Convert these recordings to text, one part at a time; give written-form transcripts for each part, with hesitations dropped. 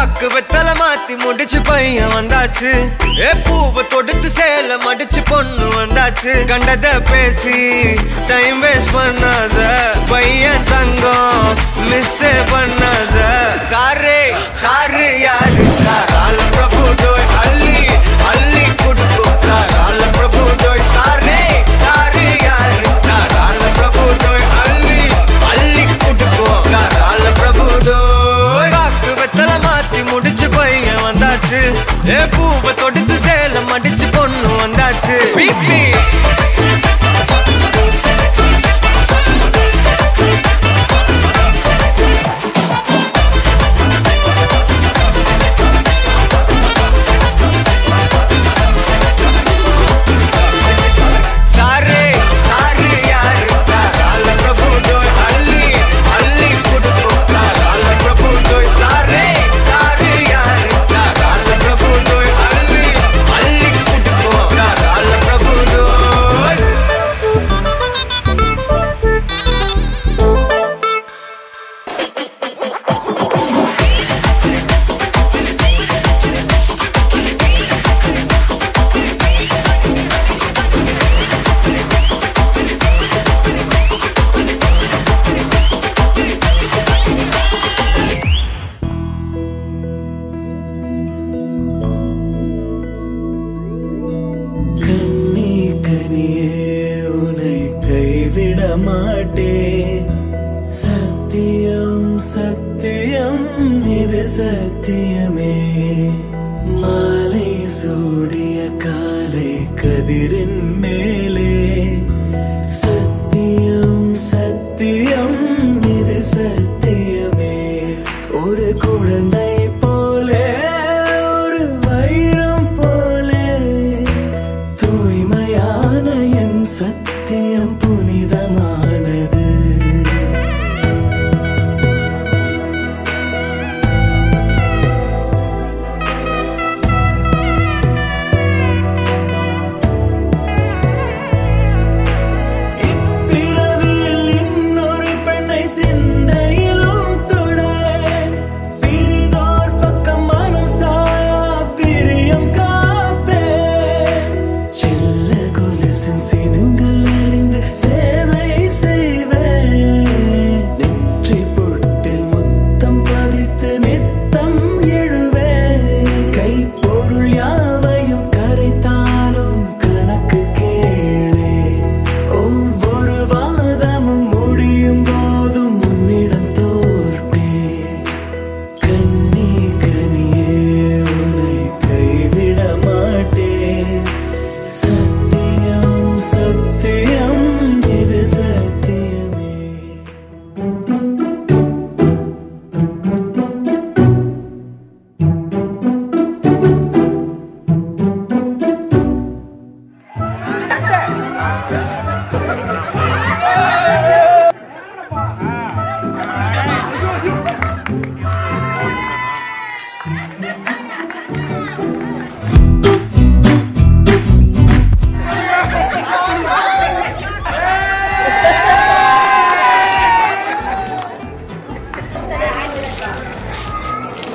பாக்கு வெத்தல மாத்தி முடிச்சு பையன் வந்தாச்சு. பூவை தொடுத்து சேல மடிச்சு பொண்ணு வந்தாச்சு. கண்டத பேசி டைம் வேஸ்ட் பண்ணாத பையன் தங்கம் மிஸ் பண்ணாத. சாரே சாரு யாரு கால பிரபு டோய் அள்ளி அள்ளி குடுக்கு கால பிரபு டோய். சாரே சாரு யாரு கால பிரபு டோய் அள்ளி அள்ளி குடுக்கு கால பிரபு டோய். பாக்கு வெத்தல மாத்தி முடிச்சு பையன் வந்தாச்சு. பூவை தொடுத்து சேல மடிச்சு பொண்ணு வந்தாச்சு. பிபி சத்தியம் சத்தியம் இது சத்தியமே. மாலை சூடிய காலை கதிரின் மேலே சத்தியம் சத்தியம் இது சத்தியமே. ஒரு குழந்தை போலே ஒரு வைரம் போலே தூய்மையான என் சத்தியம் புனிதமானது.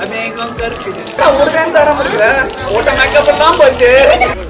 Ada yang kau kerja. Kamu kan cara mereka, otak mereka pertama je.